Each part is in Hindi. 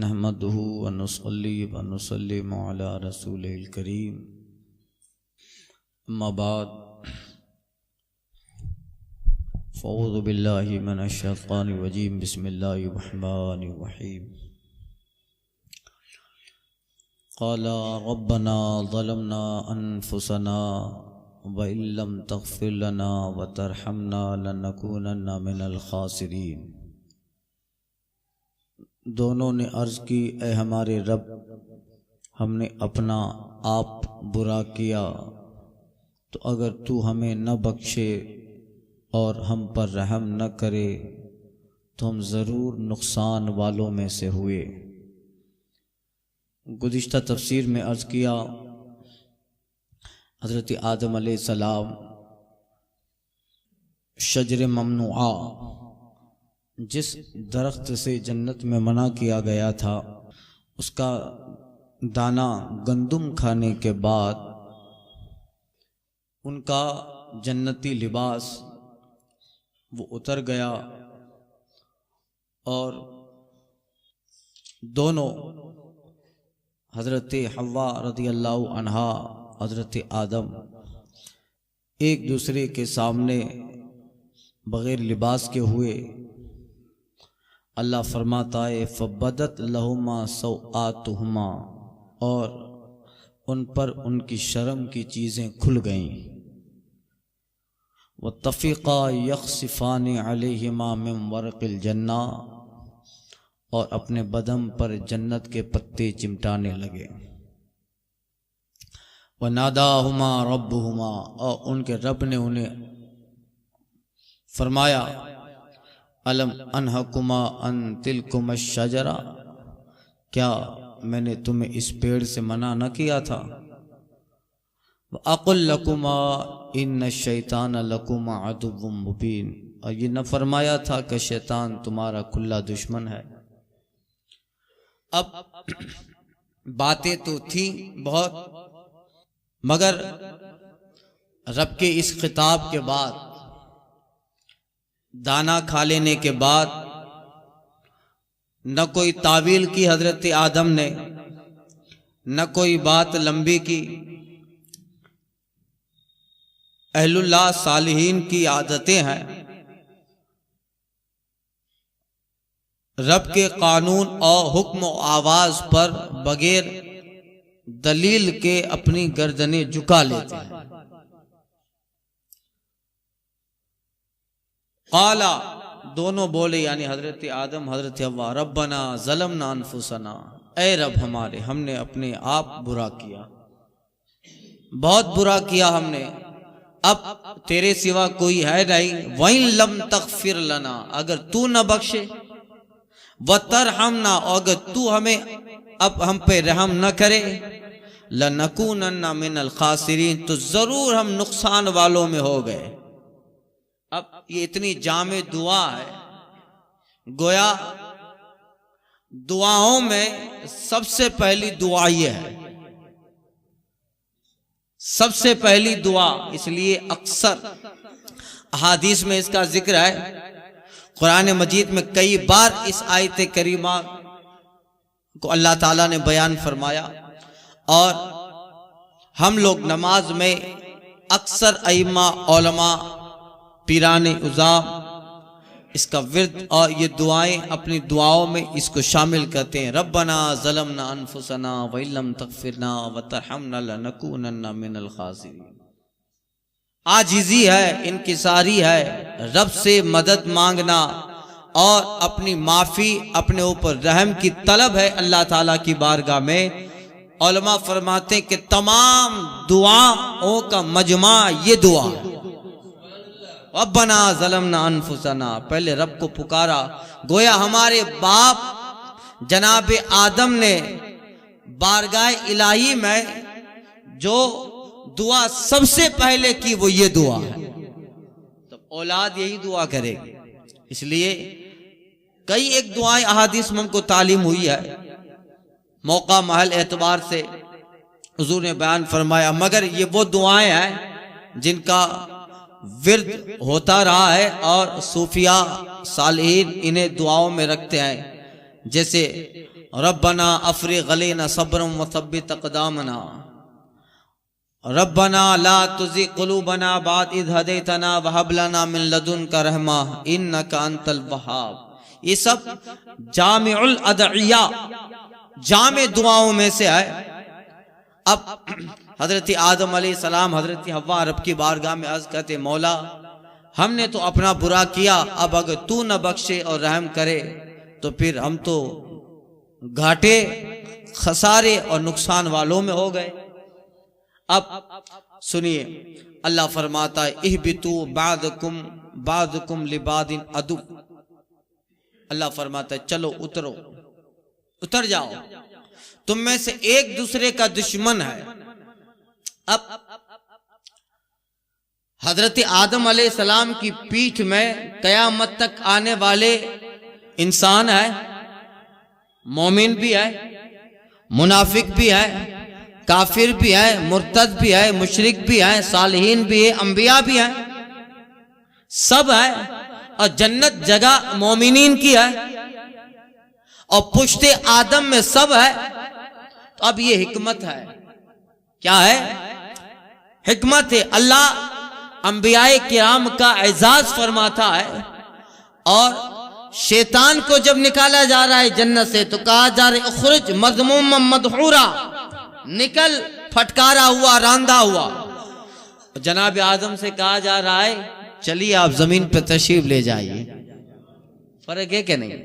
नहमदुहु व नुसल्ली व नुसल्लिमु अला रसूलिल करीम। अम्मा बाद फ़अऊज़ु बिल्लाहि मिनश शैतानिर रजीम। बिस्मिल्लाहिर रहमानिर रहीम। क़ाला रब्बना ज़लमना अनफुसना व इल्लम तग़फ़िर लना व तरहमना लनकूनन्ना मिनल ख़ासिरीन। दोनों ने अर्ज़ की, ए हमारे रब, हमने अपना आप बुरा किया, तो अगर तू हमें न बख्शे और हम पर रहम न करे तो हम ज़रूर नुकसान वालों में से हुए। गुज़िश्ता तफ़सीर में अर्ज़ किया, हज़रत आदम अलैहिस्सलाम शजर ममनुआ, जिस दरख्त से जन्नत में मना किया गया था, उसका दाना गंदुम खाने के बाद उनका जन्नती लिबास वो उतर गया और दोनों हज़रत हव्वा रज़ियल्लाहु अन्हा, हज़रत आदम एक दूसरे के सामने बग़ैर लिबास के हुए। अल्लाह फरमाता है फ़बदत लहुमा सौआतुहुमा, और उन पर उनकी शर्म की चीज़ें खुल गईं। वत्तफ़िक़ा यख़सिफ़ानि अलैहिमा मिन वरक़िल जन्ना, और अपने बदन पर जन्नत के पत्ते चिमटाने लगे। वनादाहुमा रब्बुहुमा, और उनके रब ने उन्हें फरमाया, अलम अनहकुमा अन तिलकुम शजरा, क्या मैंने तुम्हें इस पेड़ से मना न किया था? अक़ुल लकुमा इन्न शैतान लकुमा अदुव्वुम मुबीन, और ये न फरमाया था कि शैतान तुम्हारा खुला दुश्मन है। अब बातें तो थी बहुत, मगर रब के इस खिताब के बाद, दाना खा लेने के बाद न कोई तावील की हजरत आदम ने, न कोई बात लंबी की। अहलुल्लाह सालिहीन की आदतें हैं, रब के कानून और हुक्म और आवाज पर बगैर दलील के अपनी गर्दनें झुका लेते हैं। काला, दोनों बोले, यानी हजरत आदम हजरत हव्वा, रब्बना ज़लमना अनफुसना, ऐ रब हमारे, हमने अपने आप बुरा किया, बहुत बुरा किया हमने, अब तेरे सिवा कोई है नहीं। वइन लम तग़फ़िर लना, अगर तू न बख्शे, व तरहमना, अगर तू हमें अब हम पे रहम न करे, लनकूनन्ना मिनल ख़ासिरीन, तो जरूर हम नुकसान वालों में हो गए। अब ये इतनी जामे दुआ है, गोया दुआओं में सबसे पहली दुआ ये है, सबसे पहली दुआ। इसलिए अक्सर अहादीस में इसका जिक्र है, कुरान मजीद में कई बार इस आयत करीमा को अल्लाह ताला ने बयान फरमाया। और हम लोग नमाज में अक्सर अइम्मा उलमा पीराने उज़ाम इसका विर्द और ये दुआएं अपनी दुआओं में इसको शामिल करते हैं। रब्बना ज़लमना अनफुसना व इल्लम तग़फ़िरना व तरहमना लनकूनन्ना मिनल ख़ासिरीन। आजिज़ी है, इनकिसारी है, रब से मदद मांगना और अपनी माफ़ी, अपने ऊपर रहम की तलब है अल्लाह ताला की बारगाह में। उलमा फरमाते हैं कि तमाम दुआओं का मजमा ये दुआ है। रब्बना ज़लमना अनफुसना, पहले रब को पुकारा। गोया हमारे बाप जनाब आदम ने बारगाह इलाही में जो दुआ सबसे पहले की वो ये दुआ है, तो औलाद यही दुआ करेगी। इसलिए कई एक दुआएं अहादीस में हमको तालीम हुई है, मौका महल एतबार से हुजूर ने बयान फरमाया, मगर ये वो दुआएं हैं जिनका विर्द होता रहा है और सूफिया सालिहीन इन्हें दुआओं में रखते हैं। जैसे रब्बना अफ़रिग़ अलैना सब्रन व सब्बित अक़दामना, रब्बना ला तुज़िग़ क़ुलूबना बअद इज़ हदैतना व हब लना मिन लदुनका रहमा इन्नका अंतल वहाब। ये सब जामिउल अदइया, जामे दुआओं में से है। अब हजरत आदम अलैहिस्सलाम हजरत हव्वा रब की बारगाह में अर्ज करते, मौला हमने तो अपना बुरा किया, अब अगर तू न बख्शे और रहम करे तो फिर हम तो घाटे, खसारे और नुकसान वालों में हो गए। अब सुनिए, अल्लाह फरमाता है इहबितू बादकुम लिबादिन अदु। अल्लाह फरमाता है चलो उतरो, उतर जाओ, तुम में से एक दूसरे का दुश्मन है। अब हजरत आदम अलैहिस्सलाम की पीठ में कयामत तक आने वाले इंसान है, मोमिन भी है, मुनाफिक भी है, काफिर भी है, मुर्तद भी है, मुशरिक भी है, सालिहीन भी है, अंबिया भी है, सब है। और जन्नत जगह मोमिनीन की है और पुश्ते आदम में सब है। तो अब ये हिकमत है, क्या है? हिकमत है। अल्लाह अंबियाए किराम का एजाज फरमाता है और शैतान को जब निकाला जा रहा है जन्नत से तो कहा जा रहा है उखरुज मज़मूम मदहूरा, निकल फटकारा हुआ, रांधा हुआ। जनाब आदम से कहा जा रहा है चलिए आप जमीन पर तशरीफ ले जाइए। फर्क है कि नहीं?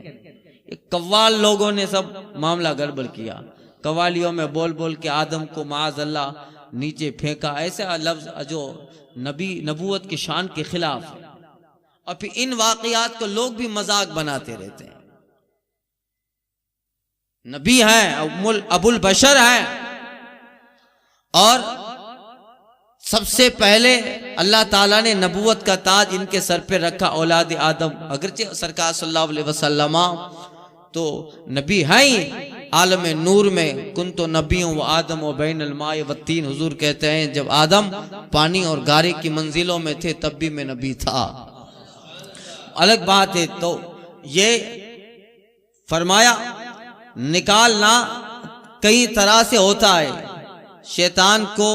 कव्वाल लोगों ने सब मामला गड़बड़ किया, कव्वालियों में बोल बोल के आदम को माज़अल्लाह नीचे फेंका, ऐसा लफ्ज जो नबी नबूवत की शान के खिलाफ है। और फिर इन वाकयात को लोग भी मजाक बनाते रहते हैं। नबी हैं, अबुल बशर हैं, और सबसे पहले अल्लाह ताला ने नबूवत का ताज इनके सर पे रखा, औलाद आदम। अगरचे सरकार सल्लल्लाहु अलैहि वसल्लम तो नबी हैं ही, आलम नूर में कुन तो नबियों व आदम व बैनल माए व तीन। हुजूर कहते हैं जब आदम पानी और गारे की मंजिलों में थे तब भी मैं नबी था। अलग बात है। तो ये फरमाया निकालना कई तरह से होता है। शैतान को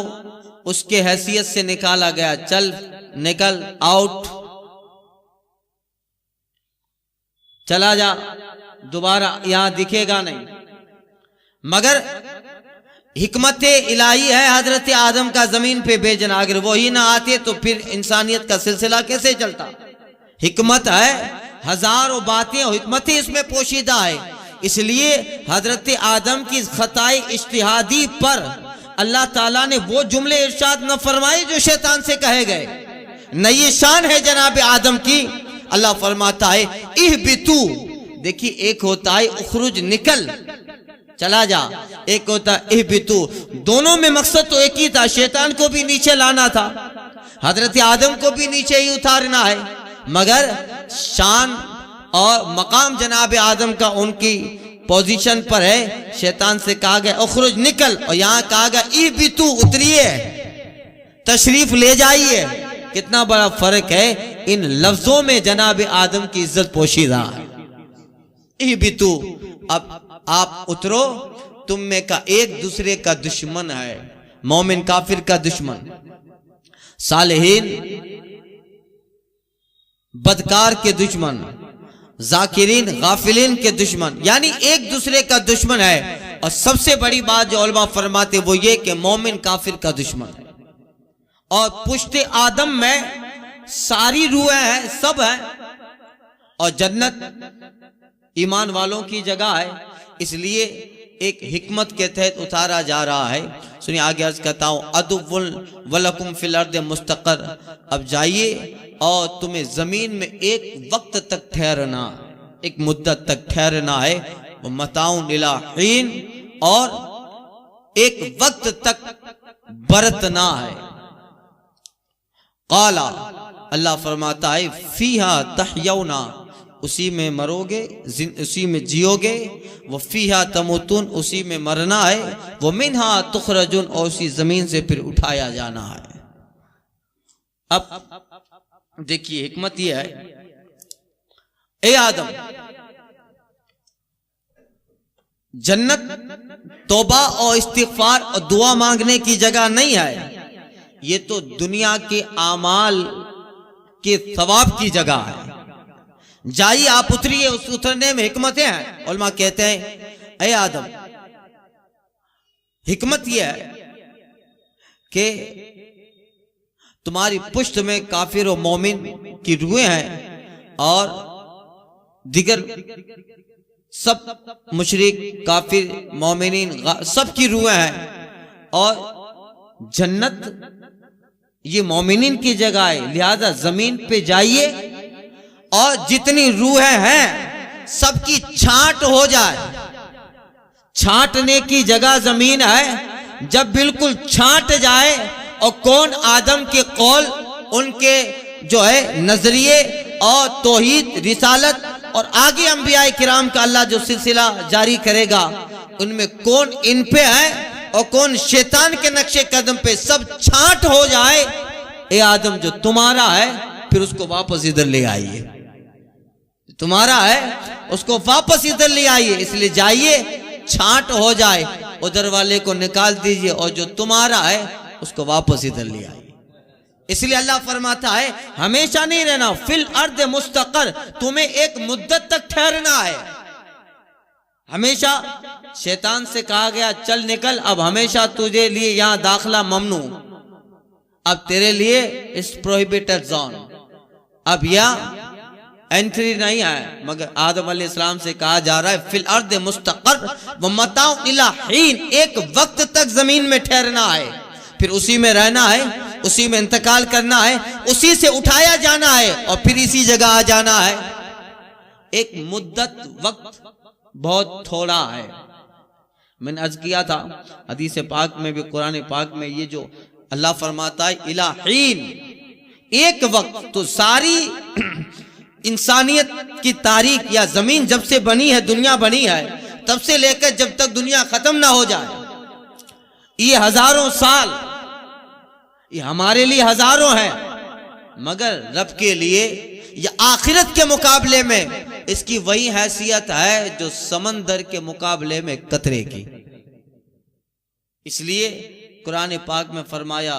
उसके हैसियत से निकाला गया, चल निकल, आउट, चला जा, दोबारा यहां दिखेगा नहीं। मगर हिकमत इलाही है हजरत आदम का जमीन पे भेजना। अगर वही ना आते तो फिर इंसानियत का सिलसिला कैसे चलता? हिकमत है, हजारों बातें और हिकमतें इसमें पोशीदा है। इसलिए हजरत आदम की खताए इज्तिहादी पर अल्लाह ताला ने वो जुमले इरशाद न फरमाए जो शैतान से कहे गए। न ये शान है जनाब आदम की। अल्लाह फरमाता है इहबितू। देखिए, एक होता है उखरुज, निकल, चला जा, एक होता है इहबितू। दोनों में मकसद तो एक ही था, शैतान को भी नीचे लाना था, हजरत आदम को भी नीचे ही उतारना है। मगर शान और मकाम जनाब आदम का उनकी पोजीशन पर है। शैतान से कहा गया उखरुज, निकल, और यहां कहा गया इहबितू, उतरिए, तशरीफ ले जाइए। कितना बड़ा फर्क है इन लफ्जों में। जनाब आदम की इज्जत पोशीदा है। इहबितू, अब आप उतरो, तुम में का एक दूसरे का दुश्मन है। मोमिन काफिर का दुश्मन, सालेहीन बदकार के दुश्मन, जाकिरीन गाफिलीन के दुश्मन, यानी एक दूसरे का दुश्मन है। और सबसे बड़ी बात जो उलमा फरमाते वो ये कि मोमिन काफिर का दुश्मन है। और पुश्ते आदम में सारी रूहें हैं, सब है, और जन्नत ईमान वालों की जगह है। इसलिए एक हिकमत के तहत उतारा जा रहा है। सुनिए आगे अर्ज करता हूं अदुव्वुल वलकुम फिल अर्द मुस्तकर। अब जाइए और तुम्हें जमीन में एक वक्त तक ठहरना, एक मुद्दत तक ठहरना है। मताउन इला हीन, और एक वक्त तक बरतना है। काला, अल्लाह फरमाता है फीहा तहयौना, उसी में मरोगे, उसी में जियोगे। वो फीहा तमुतुन, उसी में मरना है। वो मिन्हा तुखरजुन, और उसी जमीन से फिर उठाया जाना है। अब देखिए हिकमत यह है, ए आदम, जन्नत तौबा और इस्तिगफार और दुआ मांगने की जगह नहीं है, ये तो दुनिया के आमाल के सवाब की जगह है। जाइए आप उतरिए, उस उतरने में हिकमतें हैं। उलमा कहते हैं ऐ आदम, हिकमत यह है कि तुम्हारी पुश्त में काफिर और मोमिन की रूहें हैं और दिगर सब मुशरिक काफिर मोमिनीन सब की रूहें हैं। और जन्नत ये मोमिनीन की जगह है, लिहाजा जमीन पे जाइए और जितनी रूहें हैं सबकी छांट हो जाए। छांटने की जगह जमीन है, जब बिल्कुल छांट जाए और कौन आदम के कौल, उनके जो है नजरिए और तौहीद रिसालत और आगे अंबिया किराम का अल्लाह जो सिलसिला जारी करेगा, उनमें कौन इन पे है और कौन शैतान के नक्शे कदम पे, सब छांट हो जाए। ए आदम जो तुम्हारा है फिर उसको वापस इधर ले आइए, तुम्हारा है उसको वापस इधर ले आइए। इसलिए जाइए, छांट हो जाए, उधर वाले को निकाल दीजिए और जो तुम्हारा है उसको वापस इधर ले आइए। इसलिए अल्लाह फरमाता है हमेशा नहीं रहना, फिल अर्द मुस्तकर, तुम्हें एक मुद्दत तक ठहरना है। हमेशा शैतान से कहा गया चल निकल, अब हमेशा तुझे लिए यहां दाखला ममनू, अब तेरे लिए इस प्रोहिबिटेड जोन, अब यहां एंट्री नहीं है। मगर आदम अलैहिस्सलाम से कहा जा रहा है फिल अर्द मुस्तकर व मताउ इला हीन, एक वक्त तक जमीन में ठहरना है, फिर उसी में रहना है, उसी में इंतकाल करना है, उसी से उठाया जाना है और फिर इसी जगह आ जाना है। एक मुद्दत, वक्त बहुत थोड़ा है। मैंने अर्ज किया था हदीस पाक में भी, कुरान पाक में ये जो अल्लाह फरमाता है इला हीन, एक वक्त, तो सारी इंसानियत की तारीख या जमीन जब से बनी है, दुनिया बनी है, तब से लेकर जब तक दुनिया खत्म ना हो जाए, ये हजारों साल, ये हमारे लिए हजारों हैं, मगर रब के लिए या आखिरत के मुकाबले में इसकी वही हैसियत है जो समंदर के मुकाबले में कतरे की। इसलिए कुरान पाक में फरमाया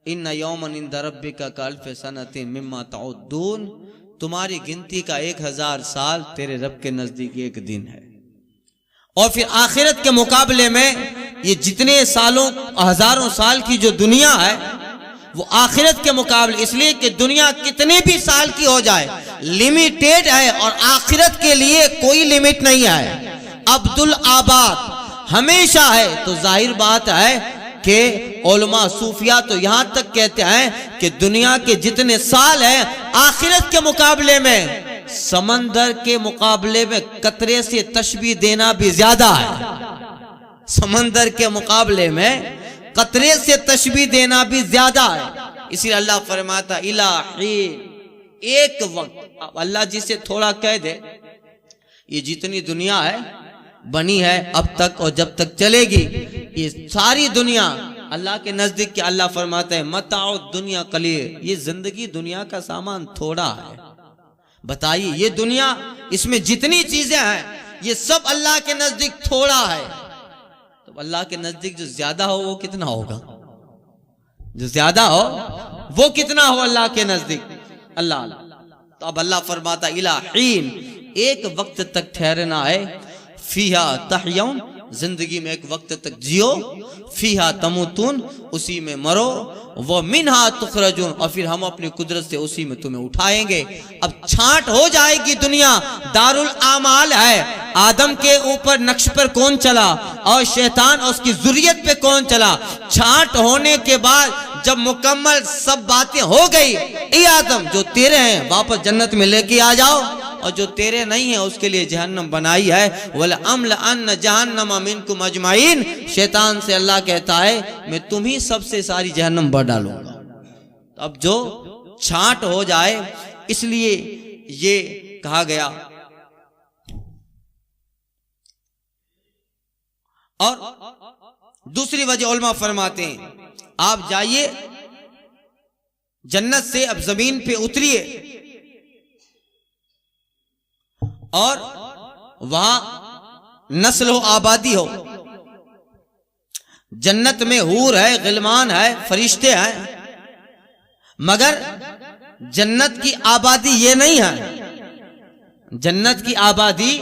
इन्ना यौमन इंदा रब्बिका कअल्फि सनतिन मिम्मा तउद्दून, तुम्हारी गिनती का 1000 साल तेरे रब के नजदीक एक दिन है। और फिर आखिरत के मुकाबले में ये जितने सालों हजारों साल की जो दुनिया है वो आखिरत के मुकाबले, इसलिए कि दुनिया कितने भी साल की हो जाए लिमिटेड है और आखिरत के लिए कोई लिमिट नहीं है। अब्दुल आबाद हमेशा है। तो जाहिर बात है कि उलमा सूफिया तो यहां तक कहते हैं कि दुनिया के जितने साल हैं आखिरत के मुकाबले में, समंदर के मुकाबले में कतरे से तशबीह देना भी ज्यादा है। समंदर के मुकाबले में कतरे से तशबीह देना भी ज्यादा है। इसलिए अल्लाह फरमाता इलाही, एक वक्त। अब अल्लाह जिसे थोड़ा कह दे, ये जितनी दुनिया है बनी है अब तक और जब तक चलेगी, ये सारी दुनिया अल्लाह के नजदीक के अल्लाह फरमाता है मताउ दुनिया कलील, ये जिंदगी दुनिया का सामान थोड़ा है। बताइए ये दुनिया, इसमें जितनी चीजें हैं ये सब अल्लाह के नजदीक थोड़ा है। तो अल्लाह के नजदीक जो ज्यादा हो वो कितना होगा? जो ज्यादा हो वो कितना हो अल्लाह के नजदीक? अल्लाह। तो अब अल्लाह फरमाता इलाहीन, एक वक्त तक ठहरना है। फीहा तहयौन, जिंदगी में एक वक्त तक जियो। फीहा तमुतून, उसी में मरो। वो मिनहा तुखरजून, और फिर हम अपनी कुदरत से उसी में तुम्हें उठाएंगे। अब छांट हो जाएगी दुनिया, दारुल आमाल है। आदम के ऊपर नक्श पर कौन चला और शैतान और उसकी जुर्रियत पे कौन चला। छांट होने के बाद जब मुकम्मल सब बातें हो गई, ए आदम जो तेरे हैं वापस जन्नत में लेके आ जाओ, और जो तेरे नहीं है उसके लिए जहन्नम बनाई है। वला अम्ल अन्न जहन्नम मिनकुम अजमाइन, शैतान से अल्लाह कहता है मैं तुम ही सबसे सारी जहन्नम भर डालूंगा। अब जो छांट हो जाए, इसलिए ये कहा गया। और दूसरी वजह उलमा फरमाते हैं आप जाइए जन्नत से, अब जमीन पे उतरिए और वहां नस्ल हो, आबादी हो। जन्नत में हूर है, गिलमान है, फरिश्ते हैं, मगर जन्नत की आबादी ये नहीं है। जन्नत की आबादी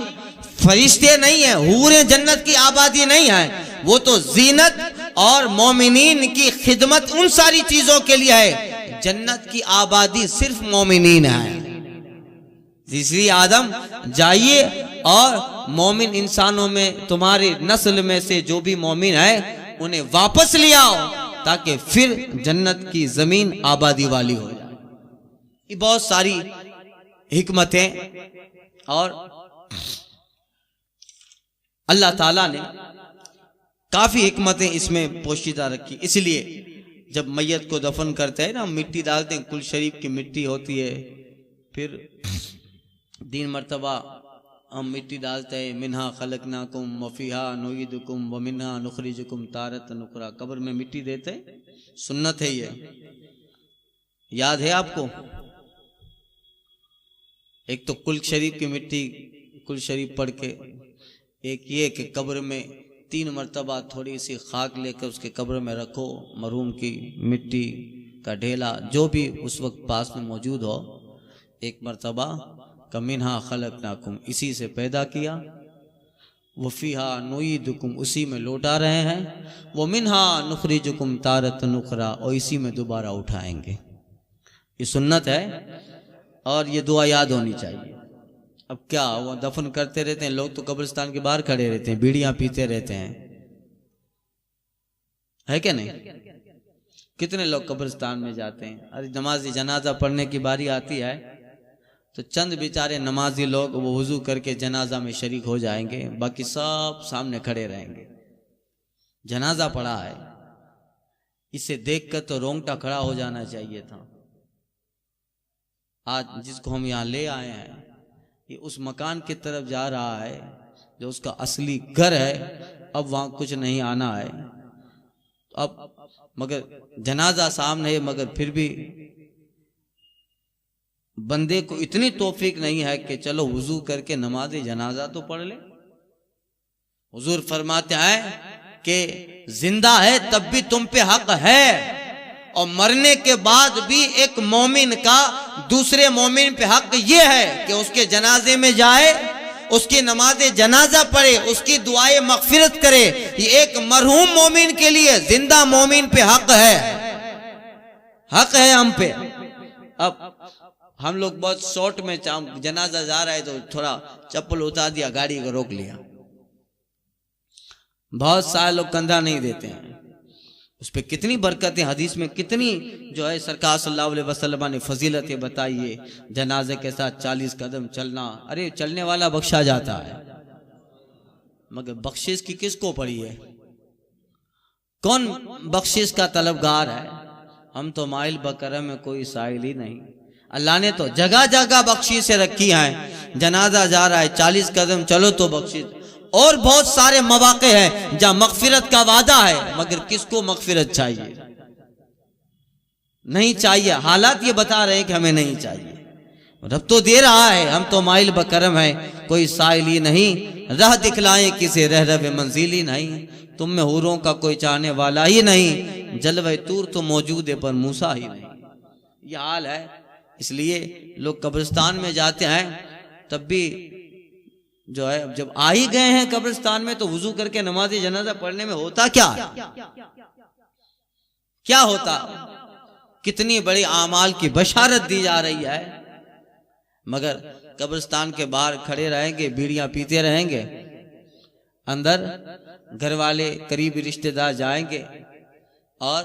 फरिश्ते नहीं है, हूरें जन्नत की आबादी नहीं है। वो तो जीनत और मोमिनीन की खिदमत उन सारी चीजों के लिए है। जन्नत की आबादी सिर्फ मोमिनीन है। इसलिए आदम जाइए और मोमिन इंसानों में, तुम्हारी नस्ल में से जो भी मोमिन है उन्हें वापस ले आओ, ताकि फिर जन्नत की जमीन आबादी वाली हो जाए। ये बहुत सारी हिकमतें और अल्लाह ताला ने काफी हिकमतें इसमें पोशीदा रखी। इसलिए जब मैयत को दफन करते हैं ना, मिट्टी डालते हैं, कुल शरीफ की मिट्टी होती है, फिर 3 मरतबा हम मिट्टी डालते हैं। मिन्हा खलकनाकुम वफीहा नुईदुकुम व मिन्हा नुखरिजुकुम तारतन उखरा। कब्र में मिट्टी देते हैं, सुन्नत है ये, याद है आपको। एक तो कुल शरीफ की मिट्टी, कुल शरीफ पढ़ के, एक ये कि कब्र में 3 मरतबा थोड़ी सी खाक लेकर उसके कब्र में रखो, मरहूम की मिट्टी का ढेला जो भी उस वक्त पास में मौजूद हो। 1 मरतबा कमिन्हा खलकनाकुम, इसी से पैदा किया, वफीहा नुईदुकुम, उसी में लौटा रहे हैं, वो मिन्हा नुखरिजुकुम तारतन उखरा, और इसी में दोबारा उठाएंगे। ये सुन्नत है और ये दुआ याद होनी चाहिए। अब क्या वो दफन करते रहते हैं लोग, तो कब्रिस्तान के बाहर खड़े रहते हैं, बीड़ियां पीते रहते हैं, है क्या नहीं? कितने लोग कब्रिस्तान में जाते हैं, अरे नमाज जनाजा पढ़ने की बारी आती है तो चंद बेचारे नमाजी लोग वो वुजू करके जनाजा में शरीक हो जाएंगे, बाकी सब सामने खड़े रहेंगे। जनाजा पड़ा है, इसे देखकर तो रोंगटा खड़ा हो जाना चाहिए था। आज जिसको हम यहाँ ले आए हैं, ये उस मकान की तरफ जा रहा है जो उसका असली घर है। अब वहां कुछ नहीं आना है, अब मगर जनाजा सामने है, मगर फिर भी बंदे को इतनी तौफीक नहीं है कि चलो वुजू करके नमाज जनाजा तो पढ़ ले। हुजूर फरमाते हैं कि जिंदा है तब भी तुम पे हक है, और मरने के बाद भी एक मोमिन का दूसरे मोमिन पे हक ये है कि उसके जनाजे में जाए, उसकी नमाज जनाजा पढ़े, उसकी दुआएं मगफिरत करे। ये एक मरहूम मोमिन के लिए जिंदा मोमिन पे हक है, हक है हम पे। अब हम लोग बहुत शॉर्ट में जनाजा जा रहा है तो थोड़ा चप्पल उतार दिया, गाड़ी को रोक लिया। बहुत सारे लोग कंधा नहीं देते हैं, उस पर कितनी बरकतें, हदीस में कितनी जो है सरकार सल्लल्लाहु अलैहि वसल्लम ने फजीलतें बताई है। जनाजे के साथ 40 कदम चलना, अरे चलने वाला बख्शा जाता है, मगर बख्शिश की किसको पड़ी है? कौन बख्शिश का तलबगार है? हम तो माइल बकरम में कोई साइल ही नहीं। अल्लाह ने तो जगह जगह बख्शिश से रखी है। जनाजा जा रहा है, 40 कदम चलो तो बख्शिश, और बहुत सारे मौके हैं जहां मगफिरत का वादा है, मगर किसको मगफिरत चाहिए? नहीं चाहिए। हालात ये बता रहे हैं कि हमें नहीं चाहिए। रब तो दे रहा है, हम तो माइल बकरम है, कोई साइली नहीं। राह दिखलाए किसे रह रहे मंजिली नहीं, तुम में हूरों का कोई चाहने वाला ही नहीं। जलवे तूर तो मौजूद है पर मूसा ही नहीं। ये हाल है। इसलिए लोग कब्रिस्तान में जाते हैं, तब भी जो है जब आ ही गए हैं कब्रिस्तान में तो वुजू करके नमाज जनाजा पढ़ने में होता क्या क्या होता? कितनी बड़ी आमाल की बशारत दी जा रही है, मगर कब्रिस्तान के बाहर खड़े रहेंगे, बीड़ियां पीते रहेंगे, अंदर घर वाले करीबी रिश्तेदार जाएंगे, और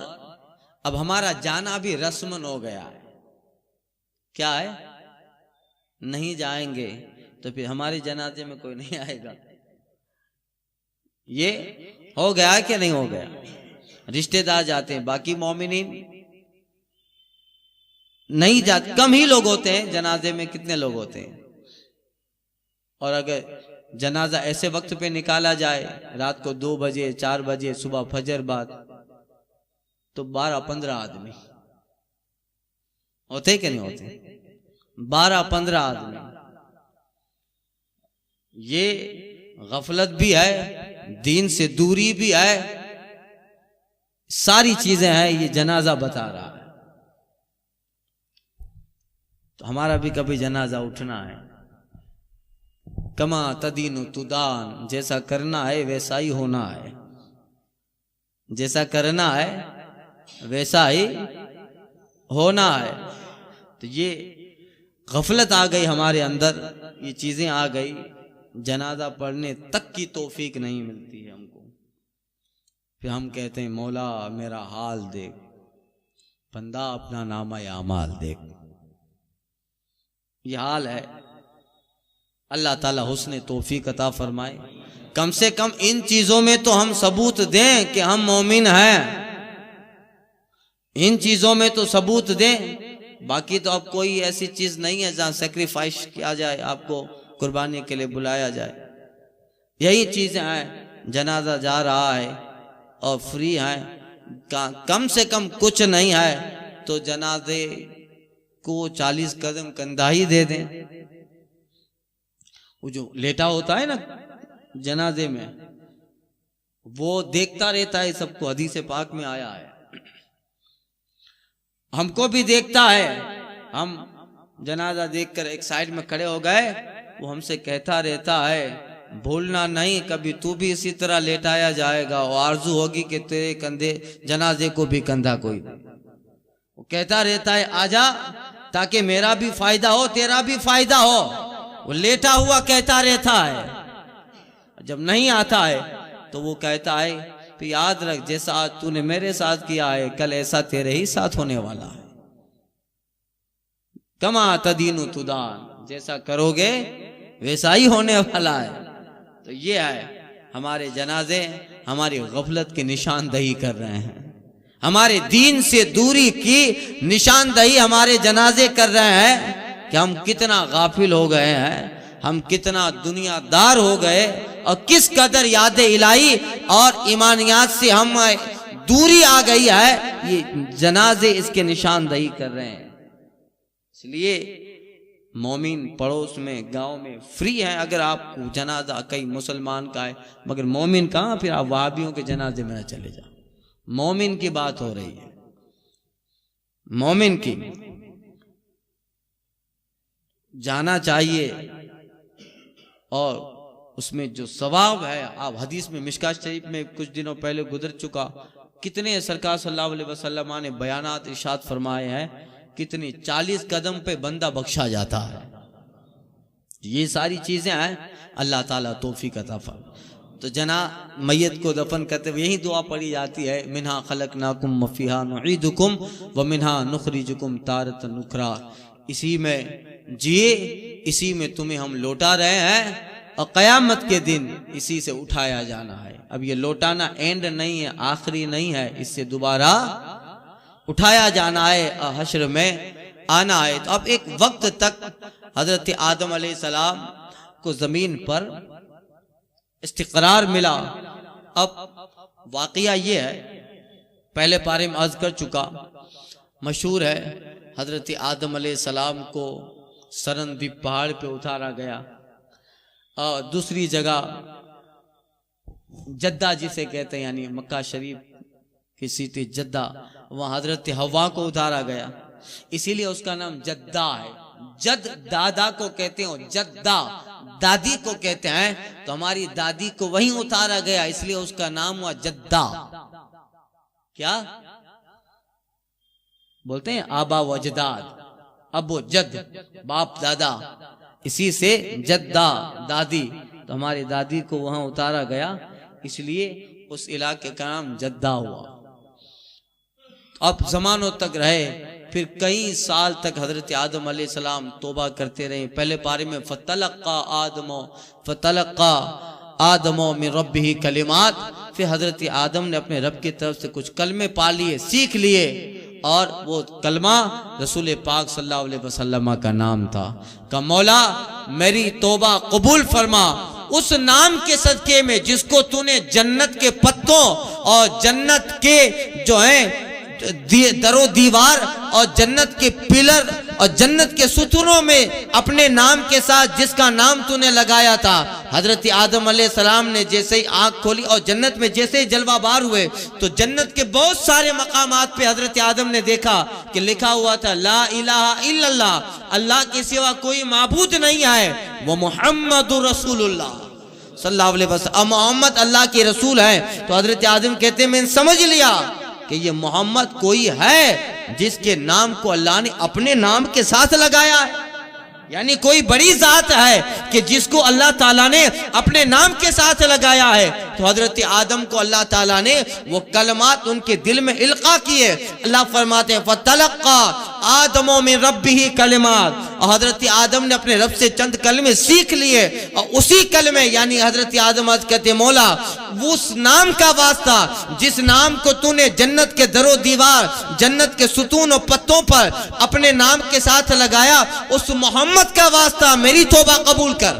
अब हमारा जाना भी रस्मन हो गया है। क्या है? नहीं जाएंगे तो फिर हमारे जनाजे में कोई नहीं आएगा। ये हो गया क्या नहीं हो गया? रिश्तेदार जाते हैं, बाकी मोमिनीन नहीं जाते। कम ही लोग होते हैं जनाजे में, कितने लोग होते हैं? और अगर जनाजा ऐसे वक्त पे निकाला जाए, रात को 2 बजे 4 बजे, सुबह फजर बाद, तो 12-15 आदमी होते कि नहीं होते? 12-15 आदमी। ये गफलत भी है, दीन से दूरी भी है, सारी चीजें हैं, ये जनाजा बता रहा है। तो हमारा भी कभी जनाजा उठना है। कमा तदीनु तुदान, जैसा करना है वैसा ही होना है, जैसा करना है वैसा ही होना है। तो ये गफलत आ गई हमारे अंदर, ये चीजें आ गई, जनाजा पढ़ने तक की तौफीक नहीं मिलती है हमको। फिर हम कहते हैं मौला मेरा हाल देख, बंदा अपना नामा आमाल देख। ये हाल है। अल्लाह ताला हुस्न तौफीक अता फरमाए। कम से कम इन चीजों में तो हम सबूत दें कि हम मोमिन हैं, इन चीजों में तो सबूत दें। बाकी तो अब कोई ऐसी चीज नहीं है जहां सेक्रीफाइस किया जाए, आपको कुर्बानी के लिए बुलाया जाए। यही चीजें हैं। जनाजा जा रहा है और फ्री है, कम से कम कुछ नहीं है तो जनाजे को 40 कदम कंधा ही दे दें। वो जो लेटा होता है ना जनाजे में, वो देखता रहता है सबको, हदीस पाक में आया है, हमको भी देखता है। हम जनाजा देखकर एक साइड में खड़े हो गए, वो हमसे कहता रहता है भूलना नहीं, कभी तू भी इसी तरह लेटाया जाएगा और आरजू होगी कि तेरे कंधे जनाजे को भी कंधा कोई। वो कहता रहता है आजा, ताकि मेरा भी फायदा हो तेरा भी फायदा हो। वो लेटा हुआ कहता रहता है। जब नहीं आता है तो वो कहता है तो याद रख, जैसा आज तूने मेरे साथ किया है कल ऐसा तेरे ही साथ होने वाला है। कमा तदीनु तुदान, जैसा करोगे वैसा ही होने वाला है। तो ये है, हमारे जनाजे हमारी गफलत की निशानदही कर रहे हैं, हमारे दीन से दूरी की निशानदही हमारे जनाजे कर रहे हैं कि हम कितना गाफिल हो गए हैं, हम कितना दुनियादार हो गए और किस कदर याद इलाही और ईमानियात से हम दूरी आ गई है। ये जनाजे इसके निशानदही कर रहे हैं। इसलिए मोमिन पड़ोस में गांव में फ्री है। अगर आप जनाजा कई मुसलमान का है मगर मोमिन कहाँ, फिर आप वहाबियों के जनाजे में न चले जाओ। मोमिन की बात हो रही है, मोमिन की जाना चाहिए और उसमें जो सवाब है। आप हदीस में मिशकात शरीफ में कुछ दिनों पहले गुजर चुका, कितने सरकार सल्लल्लाहु अलैहि वसल्लम ने बयानात इरशाद फरमाए हैं, कितनी 40 कदम पे बंदा बख्शा जाता है। ये सारी चीजें हैं, अल्लाह ताला तौफीक अता फरमाए। तो जना मैयत को दफन करते हुए यही दुआ पढ़ी जाती है, मिन्हा खलकनाकुम व फीहा नुईदुकुम व मिन्हा नुखरिजुकुम तारतन उखरा। इसी में जिए, इसी में तुम्हें हम लौटा रहे हैं और क़यामत के दिन इसी से उठाया जाना है। अब ये लौटाना एंड नहीं है, आखिरी नहीं है, इससे दोबारा उठाया जाना है और हश्र में आना है। तो अब एक वक्त तक हजरत आदम अलैहिस्सलाम को जमीन पर इस्तिक़रार मिला। अब वाक़या ये है, पहले पारे में अर्ज कर चुका, मशहूर है, हजरत आदम अलैहिस्सलाम को सरनदीप पहाड़ पे उतारा गया और दूसरी जगह जद्दा जिसे कहते हैं, यानी मक्का शरीफ की सिटी जद्दा, वहाँ हजरत हवा को उतारा गया, इसीलिए उसका नाम जद्दा है। जद दादा को कहते हैं, जद्दा दादी को कहते हैं, तो हमारी दादी को वहीं उतारा गया, इसलिए उसका नाम हुआ जद्दा। क्या बोलते हैं? आबा वजदाद, अब वो जद बाप दादा, इसी से जद्दा दादी। तो हमारी दादी को वहां उतारा गया, इसलिए उस इलाके का नाम जद्दा हुआ। अब जमानों तक रहे, फिर कई साल तक हजरत आदम अलैहिस्सलाम तौबा करते रहे। पहले पारे में फतलक्का आदमो मिन रब्बिही कलिमात, फिर हजरत आदम ने अपने रब की तरफ से कुछ कलमे पा लिए, सीख लिए, और वो कलमा रसूल पाक सल्लल्लाहु अलैहि वसल्लम का नाम था। का मौला मेरी तौबा कबूल फरमा उस नाम के सदके में जिसको तूने जन्नत के पत्तों और जन्नत के जो है दरो दीवार और जन्नत के पिलर और जन्नत के सुतूनों में अपने नाम के साथ जिसका नाम तूने लगाया था। हजरत आदम अलैहिस्सलाम ने जैसे ही आंख खोली और जन्नत में जैसे ही जलवा बार हुए तो जन्नत के बहुत सारे मकामात पे हजरत आदम ने देखा कि लिखा हुआ था ला इलाहा इल्लल्लाह, अल्लाह के सिवा कोई माबूद नहीं है, वो मुहम्मदुर रसूलुल्लाह सल्लल्लाहु अलैहि वसल्लम, मोहम्मद अल्लाह के रसूल हैं। तो हजरत आदम कहते हैं मैंने समझ लिया कि ये मोहम्मद कोई है जिसके नाम को अल्लाह ने अपने नाम के साथ लगाया है, यानी कोई बड़ी जात है कि जिसको अल्लाह ताला ने अपने नाम के साथ लगाया है। तो हजरत आदम को अल्लाह ताला ने वो कलमात उनके दिल में इल्का किए। अल्लाह फरमाते हैं फतलक्का आदमो मिन रब्बिही कलिमात, और हजरत आदम ने अपने रब से चंद कलमे सीख लिए और उसी कलमे यानी हजरत आदम आज कहते मौला उस नाम का वास्ता जिस नाम को तूने जन्नत के दरो दीवार जन्नत के सुतून और पत्तों पर अपने नाम के साथ लगाया, उस मोहम्मद का वास्ता मेरी तौबा कबूल कर।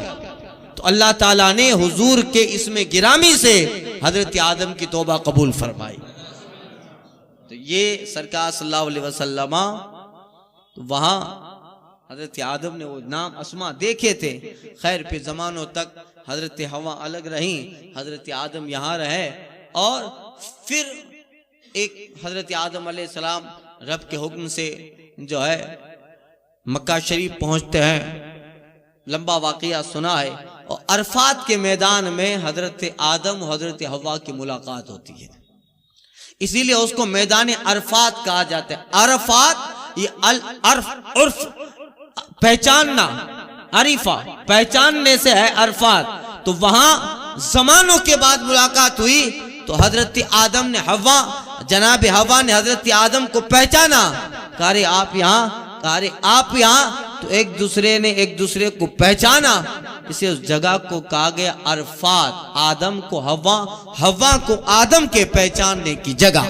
तो अल्लाह ताला ने हुजूर के इसमें गिरामी से हजरत आदम की तौबा कबूल फरमाई। तो ये सरकार सल्लल्लाहु अलैहि वसल्लम वहां हजरत आदम ने वो नाम अस्मा देखे थे। खैर फिर जमानों तक हजरत हवा अलग रही, हजरत आदम यहाँ रहे और फिर एक हजरत आदम अलैहिस्सलाम रब के हुक्म से जो है मक्का शरीफ पहुंचते हैं। लंबा वाकया सुना है और अरफात के मैदान में हजरत आदम और हजरत हवा की मुलाकात होती है, इसीलिए उसको मैदान अरफात कहा जाता है। अरफात ये अल अर्फ उर्फ पहचानना, अरीफा पहचानने से है अरफात। तो वहां जमानों के बाद मुलाकात हुई तो हजरत आदम ने हवा जनाब हवा ने हजरत आदम को पहचाना, कहा रे आप यहाँ, कहा रे आप यहाँ। तो एक दूसरे ने एक दूसरे को पहचाना, इसे उस जगह को कहा गया अरफात। आदम को हवा, हवा को आदम के पहचानने की जगह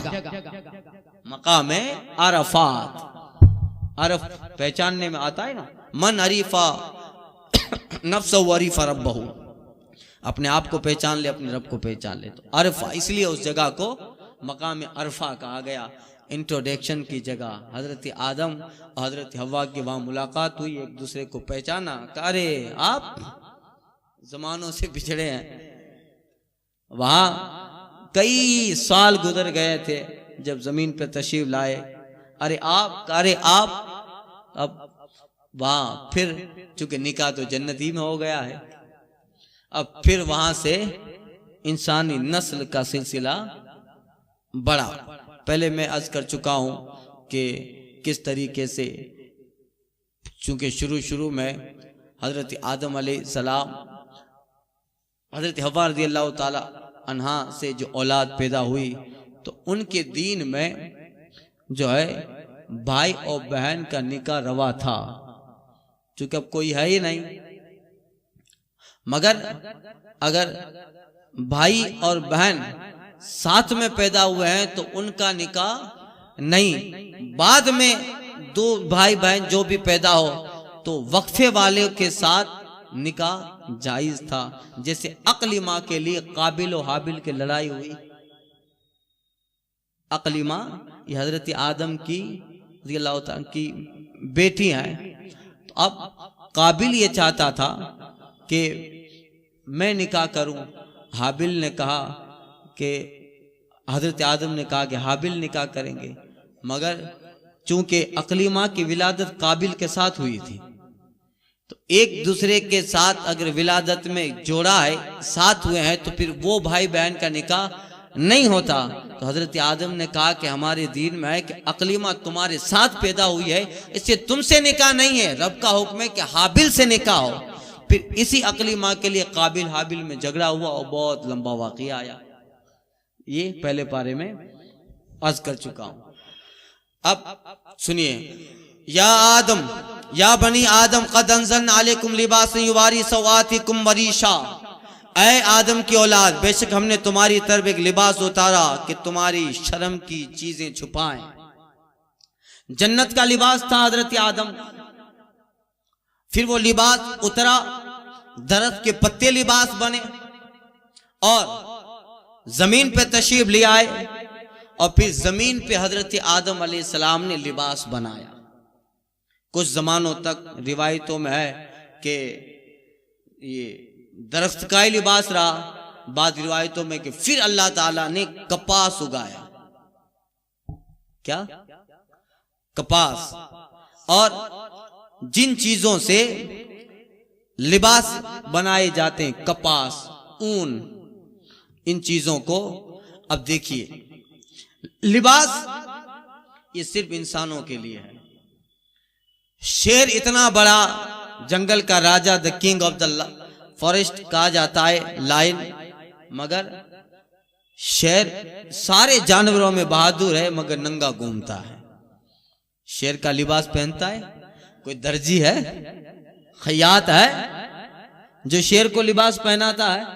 मकाम है अरफात। अरफ पहचानने में आता है ना, मन अरीफा नफ्सहु अरीफा रब्बहु, अपने आप को पहचान ले अपने रब को पहचान ले। तो अरफा इसलिए उस जगह को मकाम अरफा कहा गया, इंट्रोडक्शन की जगह। हजरत आदम और हजरत हवा की वहां मुलाकात हुई, एक दूसरे को पहचाना, कहा रे आप जमानों से बिछड़े हैं। वहां कई साल गुजर गए थे जब जमीन पर तशरीफ लाए, अरे आप, कहा रे आप। अब वहां फिर चूंकि निकाह तो जन्नत ही में हो गया है, अब फिर वहां से इंसानी नस्ल का सिलसिला बढ़ा। पहले मैं अर्ज कर चुका हूं कि किस तरीके से चूंकि शुरू में हजरत आदम अलैहिस्सलाम हजरत हव्वा रज़ियल्लाहु ताला अन्हा से जो औलाद पैदा हुई तो उनके दीन में जो है भाई और बहन का निकाह रवा था, चूंकि अब कोई है ही नहीं। मगर अगर भाई और बहन साथ में पैदा हुए हैं तो उनका निकाह नहीं। बाद में दो भाई बहन जो भी पैदा हो तो वक्फे वाले के साथ निकाह जायज था। जैसे अक्ली माँ के लिए काबिल और हाबिल की लड़ाई हुई। अक्ली माँ ये हजरत आदम की रज़ियल्लाहु ताला की बेटी है। तो अब काबिल ये चाहता था कि मैं निकाह करूं, हाबिल ने कहा कि हजरत आदम ने कहा कि हाबिल निकाह करेंगे, मगर चूंकि अक्ली माँ की विलादत काबिल के साथ हुई थी तो एक दूसरे के साथ अगर विलादत में जोड़ा है, साथ हुए हैं, तो फिर वो भाई बहन का निकाह नहीं होता। तो हजरत आदम ने कहा कि हमारे दीन में है कि अक्ली माँ तुम्हारे साथ पैदा हुई है, इससे तुमसे निकाह नहीं है, रब का हुक्म है कि हाबिल से निकाह हो। फिर इसी अक्ली माँ के लिए काबिल हाबिल में झगड़ा हुआ और बहुत लंबा वाक़या आया। ये पहले पारे में अर्ज कर चुका हूं। अब सुनिए, या आदम या बनी आदम क़द अंज़लना अलैकुम लिबासन युवारी सवातिकुम वरीशा, ऐ आदम की औलाद बेशक हमने तुम्हारी तरफ एक लिबास उतारा कि तुम्हारी शर्म की चीजें छुपाएं। जन्नत का लिबास था हजरत आदम, फिर वो लिबास उतरा, दरख्त के पत्ते लिबास बने और जमीन पे तशरीफ ले आए और फिर जमीन पे हजरत आदम अलैहिस्सलाम ने लिबास बनाया। कुछ जमानों तक रिवायतों में है कि ये दरख्त का ही लिबास रहा, बाद रिवायतों में कि फिर अल्लाह ताला ने कपास उगाया। क्या? कपास। और जिन चीजों से लिबास बनाए जाते हैं, कपास, ऊन, इन चीजों को, अब देखिए लिबास ये सिर्फ इंसानों के लिए है। शेर इतना बड़ा, जंगल का राजा, the king of the forest कहा जाता है, लायन, मगर शेर सारे जानवरों में बहादुर है, मगर नंगा घूमता है। शेर का लिबास पहनता है कोई दर्जी है, खयात है जो शेर को लिबास पहनाता है?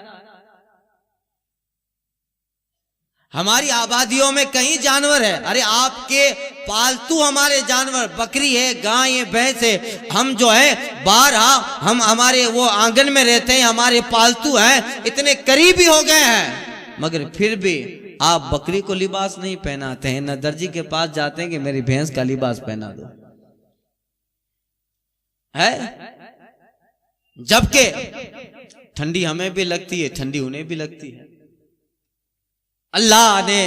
हमारी आबादियों में कई जानवर है, अरे आपके पालतू हमारे जानवर, बकरी है, गाय है, भैंस है, हम जो है बाहर हम हमारे वो आंगन में रहते हैं, हमारे पालतू हैं, इतने करीबी हो गए हैं, मगर फिर भी आप बकरी को लिबास नहीं पहनाते हैं, न दर्जी के पास जाते हैं कि मेरी भैंस का लिबास पहना दो, है? जबकि ठंडी हमें भी लगती है, ठंडी उन्हें भी लगती है। अल्लाह ने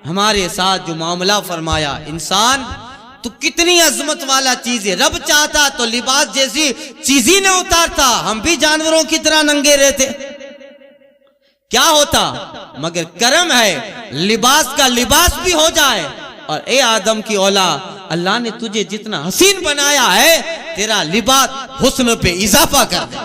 हमारे साथ जो मामला फरमाया, इंसान तो कितनी अजमत वाला चीज है, रब चाहता तो लिबास जैसी चीज ही न उतारता, हम भी जानवरों की तरह नंगे रहते, क्या होता? मगर करम है लिबास का लिबास भी हो जाए। और ए आदम की औलाद, अल्लाह ने तुझे जितना हसीन बनाया है, तेरा लिबास हुस्न पे इजाफा कर दे,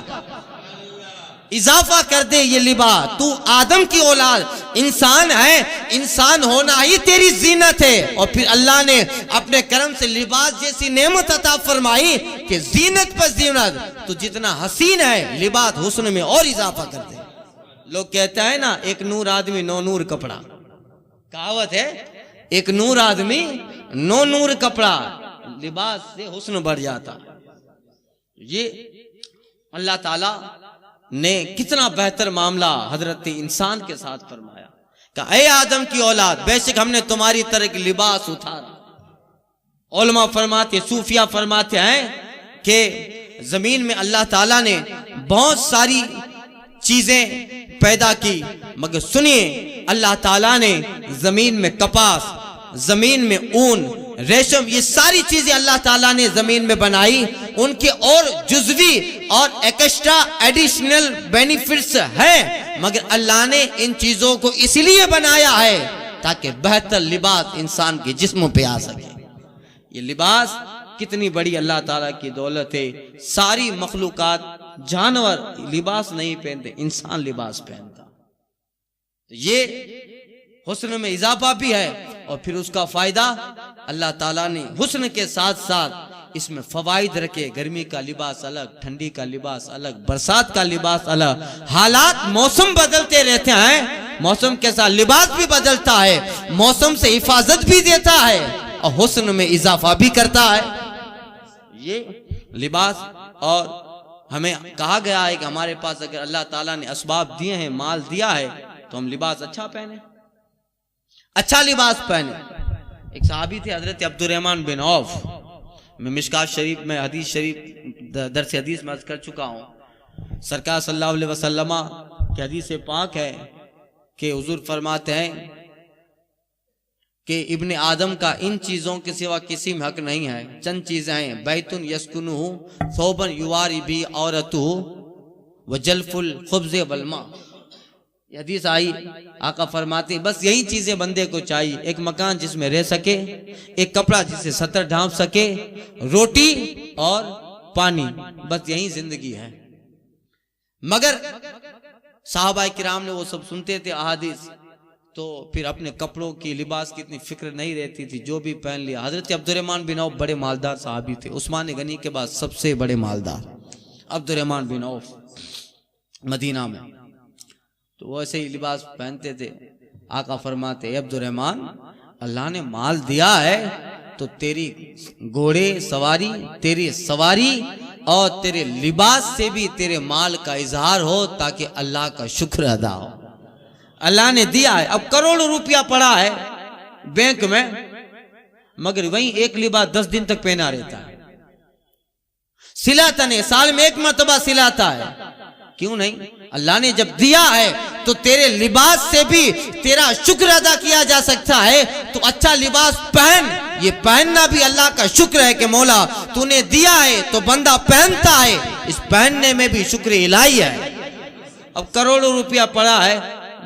इजाफा कर दे ये लिबास। तू आदम की औलाद, इंसान है, इंसान होना ही तेरी जीनत है। और फिर अल्लाह ने अपने करम से लिबास जैसी नेमत अता फरमाई कि जीनत पर जीनत, तू जितना हसीन है, लिबास हुस्न में और इजाफा कर दे। लोग कहते हैं ना, एक नूर आदमी नौ नूर कपड़ा, कहावत है, एक नूर आदमी नौ नूर कपड़ा, लिबास से हुस्न बढ़ जाता। ये अल्लाह ताला ने कितना बेहतर मामला हजरत इंसान के साथ फरमाया कि ए आदम की औलाद, बेशक हमने तुम्हारी तरह की लिबास उतारा। उलमा फरमाते, सूफिया फरमाते हैं कि जमीन में अल्लाह ताला ने बहुत सारी चीजें पैदा की, मगर सुनिए, अल्लाह ताला ने जमीन में कपास, जमीन में ऊन, रेशम, ये सारी चीजें अल्लाह ताला ने जमीन में बनाई। उनके और जुज़वी और एक्स्ट्रा एडिशनल बेनिफिट्स है, मगर अल्लाह ने इन चीजों को इसलिए बनाया है ताकि बेहतर लिबास इंसान के जिस्म पे आ सके। ये लिबास कितनी बड़ी अल्लाह ताला की दौलत है। सारी मखलूकात, जानवर लिबास नहीं पहनते, इंसान लिबास पहनता। तो ये हुस्न में इजाफा भी है, और फिर उसका फायदा अल्लाह ताला ने हुस्न के साथ साथ इसमें फवाइद रखे। गर्मी का लिबास अलग, ठंडी का लिबास अलग, बरसात का लिबास अलग। हालात, मौसम बदलते रहते हैं, मौसम के साथ लिबास भी बदलता है, मौसम से हिफाजत भी देता है और हुस्न में इजाफा भी करता है ये लिबास। और हमें कहा गया है कि हमारे पास अगर अल्लाह ताला ने असबाब दिए हैं, माल दिया है, तो हम लिबास अच्छा पहने, अच्छा लिबास पहने। एक सहाबी थे हजरत अब्दुर्रहमान बिन औफ, मैं मिशकात शरीफ में हदीस शरीफ दरस हदीस में अर्ज कर चुका हूँ। सरकार सल्लल्लाहु अलैहि वसल्लम की हदीस पाक है कि हुजूर फरमाते हैं कि इब्ने आदम का इन चीजों के सिवा किसी में हक नहीं है। चंद चीजें हैं, बैतुन यस्कुनुहु, सौबन युवारी भी औरतुहु, व जलफुल खुब्ज़ वल्मा। हदीस आई, आका फरमाते बस यही चीजें बंदे को चाहिए, एक मकान जिसमें रह सके, एक कपड़ा जिसे सतर ढांप सके, रोटी और पानी, बस यही जिंदगी है। मगर साहबा किराम ने वो सब सुनते थे अहादीस, तो फिर अपने कपड़ों की, लिबास की इतनी फिक्र नहीं रहती थी, जो भी पहन लिया। हजरत अब्दुर्रहमान बिन औफ बड़े मालदार साहबी थे, उस्मान गनी के बाद सबसे बड़े मालदार अब्दुर्रहमान बिन औफ मदीना में। तो वो ऐसे ही लिबास पहनते थे। आका फरमाते, अब्दुर्रहमान, अल्लाह ने माल दिया है तो तेरी घोड़े सवारी, तेरी सवारी और तेरे लिबास से भी तेरे माल का इजहार हो, ताकि अल्लाह का शुक्र अदा हो। अल्लाह ने दिया है, अब करोड़ों रुपया पड़ा है, बैंक में, मगर वही एक लिबास 10 दिन तक पहना रहता है। सिलाता नहीं, साल में एक मर्तबा सिलाता है। क्यों नहीं? अल्लाह ने जब दिया है तो तेरे लिबास से भी तेरा शुक्र अदा किया जा सकता है। तो अच्छा लिबास पहन, ये पहनना भी अल्लाह का शुक्र है कि मौला तूने दिया है तो बंदा पहनता है, इस पहनने में भी शुक्र इलाही है। अब करोड़ों रुपया पड़ा है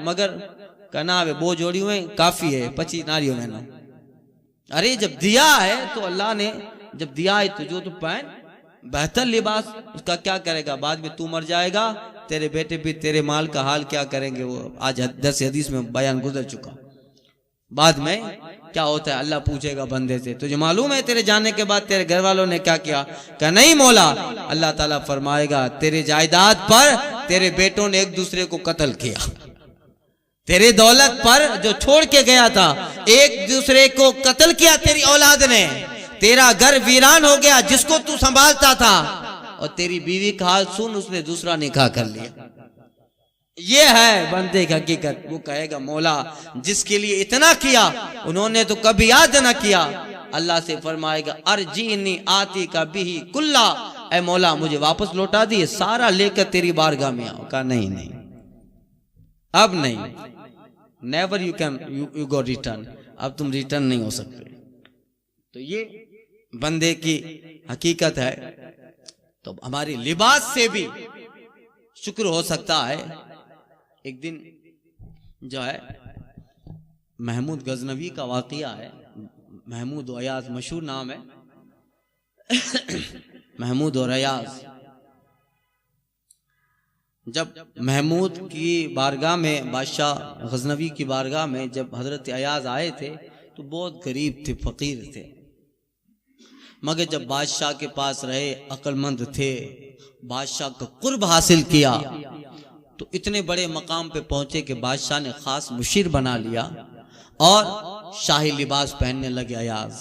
मगर कहना है वो जोड़ी हुए काफी है 25 नारियों में ना। अरे जब दिया है तो अल्लाह ने जब दिया है तो जो तू पहन, बेहतर लिबास, उसका क्या करेगा? बाद में तू मर जाएगा, तेरे बेटे भी तेरे माल का हाल क्या करेंगे? वो आज दस हदीस में बयान गुजर चुका। बाद में क्या होता है? अल्लाह पूछेगा बंदे से, तुझे मालूम है तेरे जाने के बाद तेरे घर वालों ने क्या किया? क्या नहीं मौला। अल्लाह ताला फरमाएगा तेरे जायदाद पर तेरे बेटों ने एक दूसरे को कत्ल किया, तेरे दौलत पर जो छोड़ के गया था एक दूसरे को कत्ल किया तेरी औलाद ने, तेरा घर वीरान हो गया जिसको तू संभालता था, और तेरी बीवी का हाल सुन, उसने दूसरा निकाह कर लिया। ये है बंदे की हकीकत। वो कहेगा मौला जिसके लिए इतना किया उन्होंने तो कभी याद ना किया। अल्लाह से फरमाएगा अर्जीनी आती का बिही कुल्ला, ऐ मौला मुझे वापस लौटा दिए सारा लेकर तेरी बारगाह में आओ। कहा नहीं नहीं अब नहीं, never you can you go return, अब तुम रिटर्न नहीं हो सकते। तो ये बंदे की हकीकत है। तो हमारी लिबास से भी शुक्र हो सकता है। एक दिन जो है महमूद गजनवी का वाकया है। महमूद और अयाज मशहूर नाम है। महमूद और अयाज जब महमूद की बारगाह में, बादशाह गजनवी की बारगाह में जब हजरत अयाज आए थे तो बहुत गरीब थे, फकीर थे, मगर जब बादशाह के पास रहे, अक्लमंद थे, बादशाह का कुर्ब हासिल किया तो इतने बड़े मकाम पे पहुंचे कि बादशाह ने खास मुशीर बना लिया और शाही लिबास पहनने लगे अयाज।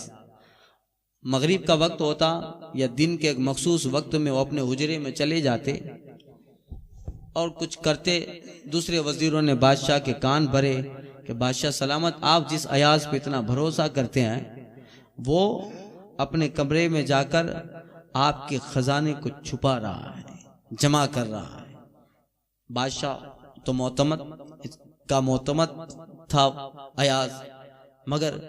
मगरिब का वक्त होता या दिन के एक मखसूस वक्त में वो अपने हुजरे में चले जाते और कुछ करते। दूसरे वजीरों ने बादशाह के कान भरे कि बादशाह सलामत, आप जिस अयाज पे इतना भरोसा करते हैं वो अपने कमरे में जाकर आपके खजाने को छुपा रहा है, जमा कर रहा है। बादशाह तो मोतमद था अयाज, मगर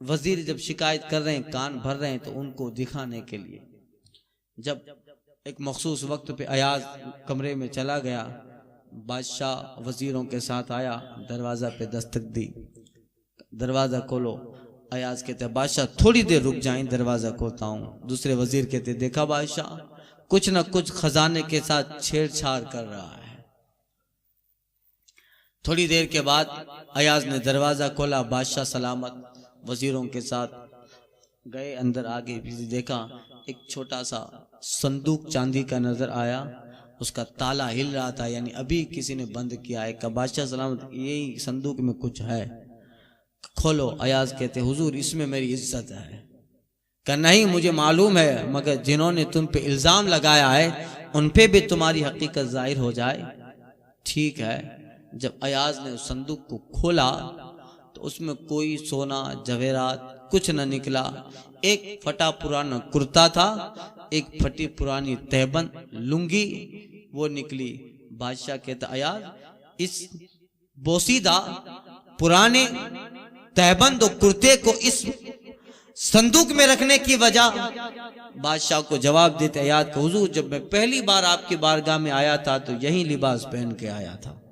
वजीर जब शिकायत कर रहे हैं, कान भर रहे हैं, तो उनको दिखाने के लिए जब एक मखसूस वक्त पे अयाज कमरे में चला गया, बादशाह वजीरों के साथ आया, दरवाजा पे दस्तक दी, दरवाजा खोलो। अयाज कहते बादशाह थोड़ी देर रुक जाएं, दरवाजा खोलता हूं। दूसरे वजीर कहते देखा बादशाह कुछ न कुछ खजाने के साथ छेड़छाड़ कर रहा है। थोड़ी देर के बाद अयाज ने दरवाजा खोला, बादशाह सलामत वजीरों के साथ गए, अंदर आगे पीछे देखा, एक छोटा सा संदूक चांदी का नजर आया, उसका ताला हिल रहा था, यानी अभी किसी ने बंद किया है। का बादशाह सलामत यही संदूक में कुछ है, खोलो। अयाज कहते हुजूर इसमें मेरी इज्जत है। का नहीं मुझे मालूम है, मगर जिन्होंने तुम पे इल्जाम लगाया है उन पे भी तुम्हारी हकीकत जाहिर हो जाए। ठीक है। जब अयाज ने उस संदूक को खोला तो उसमें कोई सोना जवेरात कुछ न निकला। एक फटा पुराना कुर्ता था, एक फटी पुरानी तहबंद लुंगी वो निकली। बादशाह कहता अयाज इस बोसीदा पुराने तहबंद और कुर्ते को इस संदूक में रखने की वजह। बादशाह को जवाब देते अयाज को हुजूर जब मैं पहली बार आपकी बारगाह में आया था तो यही लिबास पहन के आया था।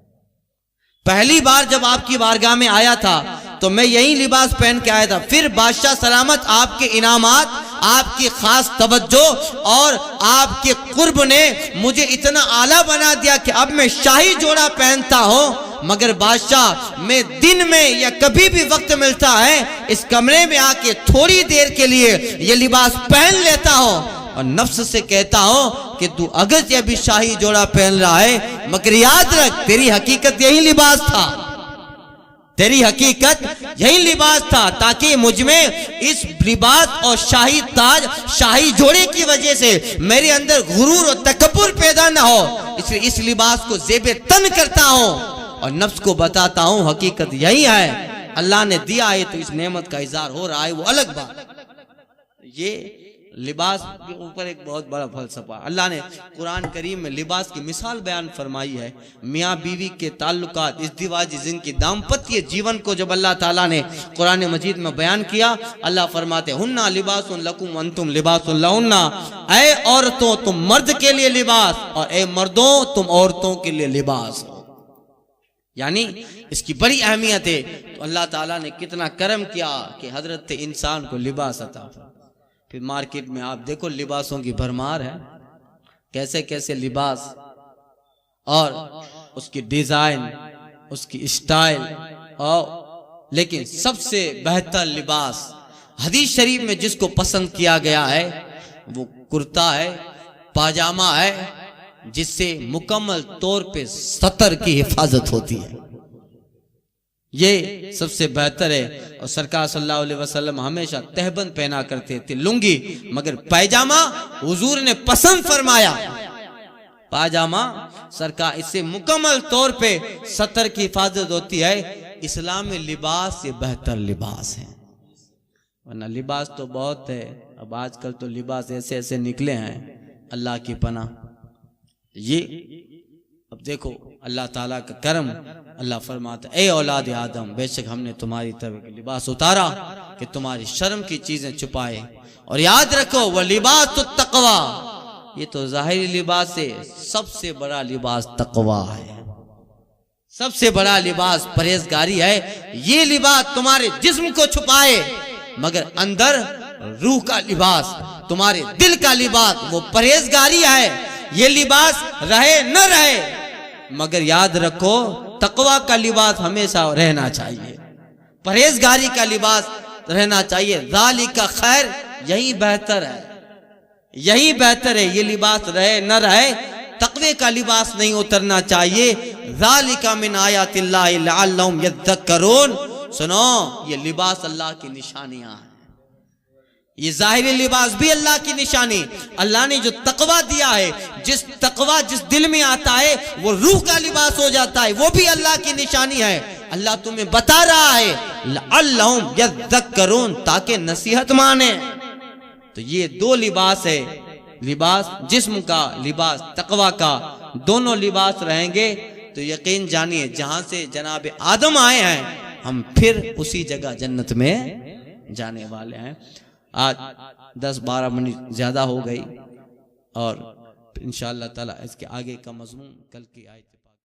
पहली बार जब आपकी बारगाह में आया था तो मैं यही लिबास पहन के आया था। फिर बादशाह सलामत आपके इनामात, आपकी खास तवज्जो और आपके कुर्ब ने मुझे इतना आला बना दिया कि अब मैं शाही जोड़ा पहनता हूं। मगर बादशाह मैं दिन में या कभी भी वक्त मिलता है इस कमरे में आके थोड़ी देर के लिए ये लिबास पहन लेता हूं और नफ्स से कहता हूं कि तू अगर से अभी शाही जोड़ा पहन रहा है, मगर याद रख तेरी हकीकत यही लिबास था, तेरी हकीकत यही लिबास था, ताकि मुझ में इस लिबास और शाही ताज शाही जोड़े की वजह से मेरे अंदर गुरूर और तकब्बुर पैदा ना हो। इसलिए इस लिबास को ज़ेबे तन करता हूं और नफ्स को बताता हूं हकीकत यही है अल्लाह ने दिया है तो इस नेमत का इजहार हो रहा है, वो अलग बात। ये लिबास के ऊपर एक बहुत बड़ा फलसफा अल्लाह ने कुरान करीम में लिबास की मिसाल बयान फरमाई है। मियाँ बीवी के ताल्लुकात, इज़्दिवाजी जिनकी दाम्पत्य जीवन को जब अल्लाह ताला ने कुरान मजीद में बयान किया, अल्लाह फरमाते हुन्ना लिबासुन लकुम अंतुम लिबासुन लहुन्ना, ऐ औरतों तुम मर्द के लिए लिबास और ऐ मर्दों तुम औरतों के लिए लिबास हो। यानी इसकी बड़ी अहमियत है। तो अल्लाह ताला ने कितना करम किया कि हजरत इंसान को लिबास अता। फिर मार्केट में आप देखो लिबासों की भरमार है, कैसे कैसे लिबास और उसकी डिजाइन, उसकी स्टाइल, और लेकिन सबसे बेहतर लिबास हदीस शरीफ में जिसको पसंद किया गया है वो कुर्ता है, पाजामा है, जिससे मुकम्मल तौर पे सतर की हिफाजत होती है। ये सबसे बेहतर है। और सरकार सल्लल्लाहु अलैहि वसल्लम हमेशा तहबंद पहना करते थे, लुंगी, मगर पैजामा हुजूर ने पसंद फरमाया। पाजामा सरकार, इससे मुकम्मल तौर पे सतर की हिफाजत होती है। इस्लाम में लिबास से बेहतर लिबास है, वरना लिबास तो बहुत है। अब आजकल तो लिबास ऐसे ऐसे निकले हैं, अल्लाह की पनाह। ये अब देखो अल्लाह ताला का करम, अल्लाह फरमाता ए औलाद आदम, बेशक हमने तुम्हारी तरफ लिबास उतारा कि तुम्हारी शर्म की चीजें छुपाए, और याद रखो वह लिबास तो तकवा, ये तो जाहिरी लिबास है, सबसे बड़ा लिबास तकवा है, सबसे बड़ा लिबास परहेजगारी है। ये लिबास तुम्हारे जिस्म को छुपाए, मगर अंदर रूह का लिबास, तुम्हारे दिल का लिबास वो परहेजगारी है। ये लिबास रहे न रहे, मगर याद रखो तकवा का लिबास हमेशा रहना चाहिए, परहेजगारी का लिबास रहना चाहिए। ज़ालिका खैर, यही बेहतर है, यही बेहतर है। ये लिबास रहे न रहे, तकवे का लिबास नहीं उतरना चाहिए। ज़ालिका मिन आयातिल्लाहि लअल्लहुम यज़्ज़क्करून, सुनो ये लिबास अल्लाह की निशानियां हैं। ये जाहिरी लिबास भी अल्लाह की निशानी। अल्लाह ने जो तकवा दिया है, जिस तकवा जिस दिल में आता है वो रूह का लिबास हो जाता है, वो भी अल्लाह की निशानी है। अल्लाह तुम्हें बता रहा है लअल्लहुम यज़्ज़क्करून, ताकि नसीहत माने। तो ये दो लिबास है, लिबास जिस्म का, लिबास तकवा का, दोनों लिबास रहेंगे तो यकीन जानिए जहां से जनाब आदम आए हैं हम फिर उसी जगह जन्नत में जाने वाले हैं। आज 10-12 मिनट ज्यादा हो गई और इंशाअल्लाह ताला इसके आगे का मज़मून कल की आयत